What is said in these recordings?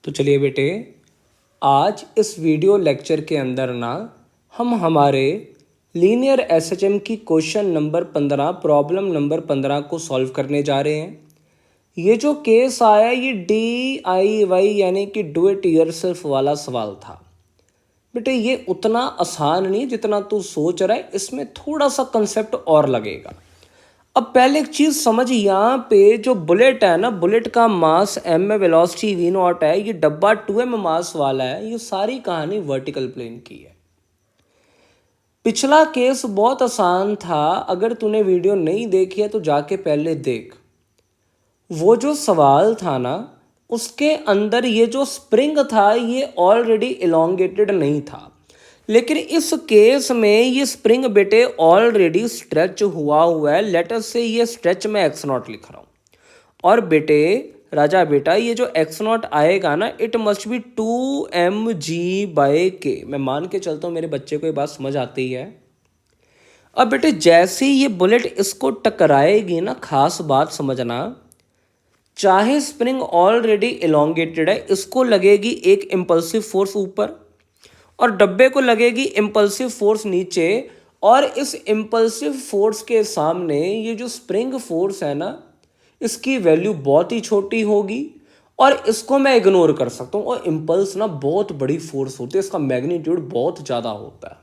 तो चलिए बेटे, आज इस वीडियो लेक्चर के अंदर ना हम हमारे लीनियर एसएचएम की क्वेश्चन नंबर 15 प्रॉब्लम नंबर 15 को सॉल्व करने जा रहे हैं। ये जो केस आया ये DIY यानी कि डू इट योरसेल्फ वाला सवाल था। बेटे ये उतना आसान नहीं जितना तू सोच रहा है, इसमें थोड़ा सा कंसेप्ट और लगेगा। अब पहले एक चीज समझ, यहाँ पे जो बुलेट है ना, बुलेट का मास m में वेलोसिटी v0 है, ये डब्बा 2m मास वाला है। ये सारी कहानी वर्टिकल प्लेन की है। पिछला केस बहुत आसान था, अगर तूने वीडियो नहीं देखी है तो जाके पहले देख। वो जो सवाल था ना, उसके अंदर ये जो स्प्रिंग था ये ऑलरेडी इलोंगेटेड नहीं था, लेकिन इस केस में ये स्प्रिंग बेटे ऑलरेडी स्ट्रेच हुआ है। लेटर से ये स्ट्रेच में x0 लिख रहा हूँ। और बेटे राजा बेटा, ये जो x0 आएगा ना, इट मस्ट बी 2mg/k। मैं मान के चलता हूँ मेरे बच्चे को ये बात समझ आती है। अब बेटे जैसे ही ये बुलेट इसको टकराएगी ना, खास बात समझना, चाहे स्प्रिंग ऑलरेडी इलोंगेटेड है, इसको लगेगी एक इंपल्सिव फोर्स ऊपर और डब्बे को लगेगी इंपल्सिव फोर्स नीचे। और इस इंपल्सिव फोर्स के सामने ये जो स्प्रिंग फोर्स है ना, इसकी वैल्यू बहुत ही छोटी होगी और इसको मैं इग्नोर कर सकता हूँ। और इंपल्स ना बहुत बड़ी फोर्स होती है, इसका मैग्नीट्यूड बहुत ज़्यादा होता है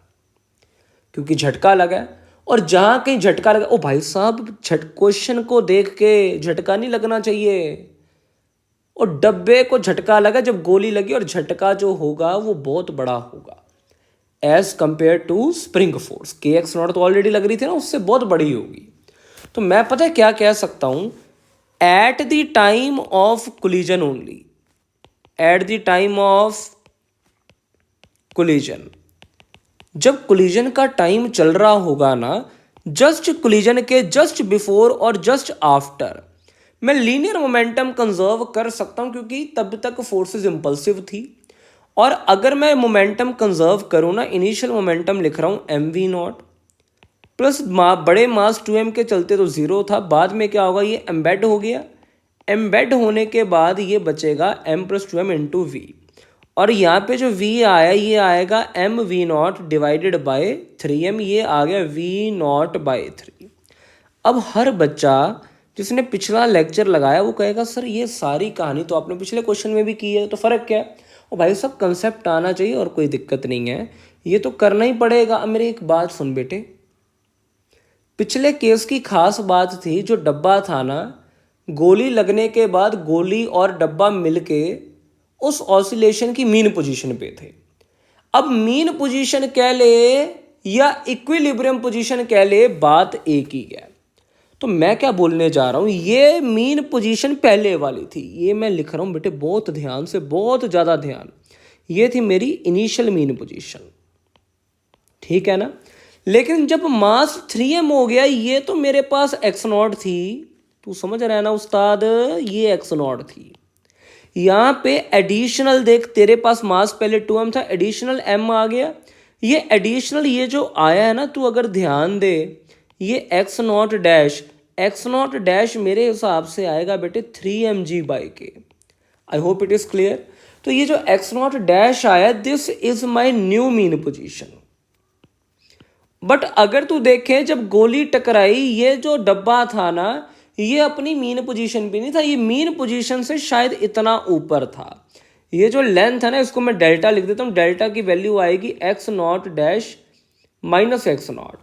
क्योंकि झटका लगा है। और जहाँ कहीं झटका लगा, ओ भाई साहब क्वेश्चन को देख के झटका नहीं लगना चाहिए। और डब्बे को झटका लगा जब गोली लगी, और झटका जो होगा वो बहुत बड़ा होगा as compare to spring force. kx0 तो ऑलरेडी लग रही थी ना, उससे बहुत बड़ी होगी। तो मैं पता है क्या कह सकता हूं, at the time of collision only, at the time of collision, जब कोलिजन का टाइम चल रहा होगा ना, जस्ट कोलिजन के जस्ट बिफोर और जस्ट आफ्टर मैं लीनियर मोमेंटम कंजर्व कर सकता हूं, क्योंकि तब तक फोर्सेस इंपल्सिव थी। और अगर मैं मोमेंटम कंजर्व करूं ना, इनिशियल मोमेंटम लिख रहा हूं mv0 प्लस बड़े मास 2m के चलते तो जीरो था, बाद में क्या होगा, ये एम्बेड हो गया। एम्बेड होने के बाद ये बचेगा m+2m इंटू वी। और यहाँ पे जो v आया ये आएगा mv0 डिवाइडेड बाय 3m, ये आ गया v0/3। अब हर बच्चा जिसने पिछला लेक्चर लगाया वो कहेगा सर ये सारी कहानी तो आपने पिछले क्वेश्चन में भी की है, तो फ़र्क क्या है? और भाई सब कंसेप्ट आना चाहिए और कोई दिक्कत नहीं है, ये तो करना ही पड़ेगा। अब मेरी एक बात सुन बेटे, पिछले केस की खास बात थी, जो डब्बा था ना, गोली लगने के बाद गोली और डब्बा मिलके उस ऑसिलेशन की मीन पोजीशन पे थे। अब मीन पोजीशन कह ले या इक्विलिब्रियम पोजीशन कह ले, बात एक ही है। तो मैं क्या बोलने जा रहा हूं, ये मीन पोजीशन पहले वाली थी, ये मैं लिख रहा हूं बेटे बहुत ध्यान से, बहुत ज़्यादा ध्यान। ये थी मेरी इनिशियल मीन पोजीशन, ठीक है ना। लेकिन जब मास 3m हो गया, ये तो मेरे पास x0 थी, तू समझ रहा है ना उस्ताद, ये x0 थी। यहाँ पे एडिशनल देख, तेरे पास मास पहले 2m था, एडिशनल m आ गया। ये एडिशनल ये जो आया है ना, तू अगर ध्यान दे, ये x0 डैश मेरे हिसाब से आएगा बेटे 3mg/k। I hope it is clear. तो ये जो x0 डैश आया, this is my new mean position. But अगर तू देखे जब गोली टकराई, ये जो डब्बा था ना, ये अपनी मीन पोजीशन पे नहीं था, ये मीन पोजीशन से शायद इतना ऊपर था। ये जो लेंथ है ना, इसको मैं डेल्टा लिख देता हूँ। डेल्टा की वैल्यू आएगी x0 डैश माइनस x0।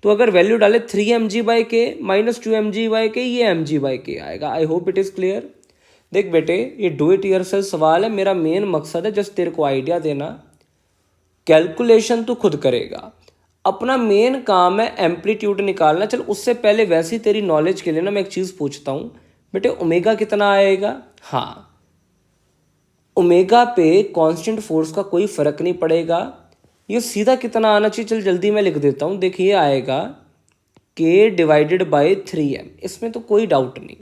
तो अगर वैल्यू डाले 3mg/k माइनस 2mg/k, ये mg/k आएगा। I hope it is clear. देख बेटे, ये डू इट योरसेल्फ सवाल है, मेरा मेन मकसद है जस्ट तेरे को आइडिया देना। कैलकुलेशन तू खुद करेगा, अपना मेन काम है एम्पलीट्यूड निकालना। चल उससे पहले वैसे ही तेरी नॉलेज के लिए ना मैं एक चीज़ पूछता हूँ बेटे, ओमेगा कितना आएगा? हाँ, ओमेगा पे कांस्टेंट फोर्स का कोई फर्क नहीं पड़ेगा। ये सीधा कितना आना चाहिए, चल जल्दी मैं लिख देता हूँ। देखिए आएगा k डिवाइडेड बाय 3m, इसमें तो कोई डाउट नहीं,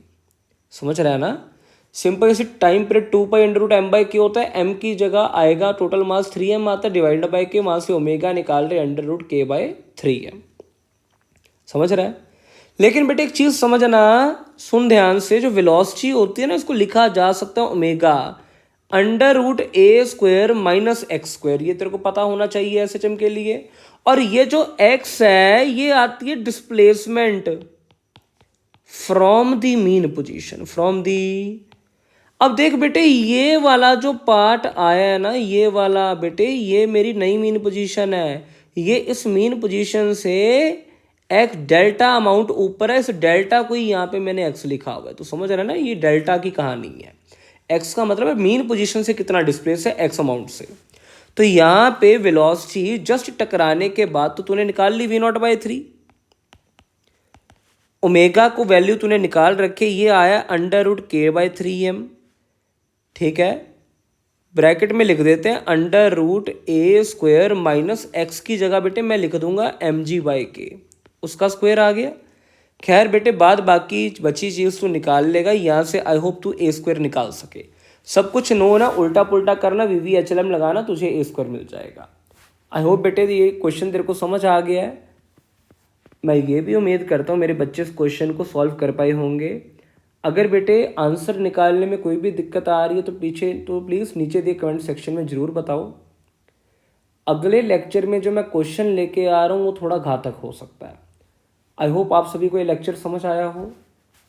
समझ रहा है ना। सिंपल इसी टाइम पीरियड 2π/m/k होता है, m की जगह आएगा टोटल मास 3m आता है, डिवाइडेड बाय k, मास से ओमेगा निकाल रहे √k/3m। समझ रहा है। लेकिन बेटे एक चीज समझना, सुन ध्यान से, जो वेलोसिटी होती है ना, इसको लिखा जा सकता है ओमेगा। अंडर रूट ए स्क्वायर माइनस एक्स स्क्वायर, ये तेरे को पता होना चाहिए एसएचएम के लिए। और ये जो एक्स है ये आती है displacement from the mean position, from the. अब देख बेटे ये वाला जो पार्ट आया है ना, ये वाला बेटे ये मेरी नई मीन पोजीशन है। ये इस मीन पोजीशन से एक डेल्टा अमाउंट ऊपर है, इस डेल्टा को ही यहाँ पे मैंने एक्स लिखा हुआ है। तो समझ रहा है ना, ये डेल्टा की कहानी है। एक्स का मतलब है मीन पोजीशन से कितना डिस्प्लेस है, एक्स अमाउंट से। तो यहाँ पे वेलोसिटी जस्ट टकराने के बाद तो तूने निकाल ली v0/3। ओमेगा को वैल्यू तूने निकाल रखे, ये आया अंडर रूट k/3m। ठीक है, ब्रैकेट में लिख देते हैं अंडर रूट ए स्क्वायर माइनस एक्स की जगह बेटे मैं लिख दूंगा mg/k, उसका स्क्वायर आ गया। खैर बेटे बाद बाकी बची चीज़ तू निकाल लेगा यहाँ से। आई होप तू ए स्क्वायर निकाल सके। सब कुछ नो ना, उल्टा पुल्टा करना, VVHLM लगाना, तुझे ए स्क्वायर मिल जाएगा। आई होप बेटे ये क्वेश्चन तेरे को समझ आ गया है। मैं ये भी उम्मीद करता हूँ मेरे बच्चे इस क्वेश्चन को सॉल्व कर पाए होंगे। अगर बेटे आंसर निकालने में कोई भी दिक्कत आ रही है तो प्लीज़ नीचे दिए कमेंट सेक्शन में ज़रूर बताओ। अगले लेक्चर में जो मैं क्वेश्चन लेके आ रहा हूँ वो थोड़ा घातक हो सकता है। आई होप आप सभी को ये लेक्चर समझ आया हो।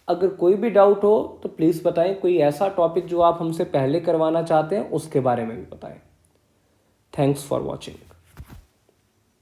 अगर कोई भी डाउट हो तो प्लीज़ बताएं। कोई ऐसा टॉपिक जो आप हमसे पहले करवाना चाहते हैं उसके बारे में भी बताएं। Thanks for watching.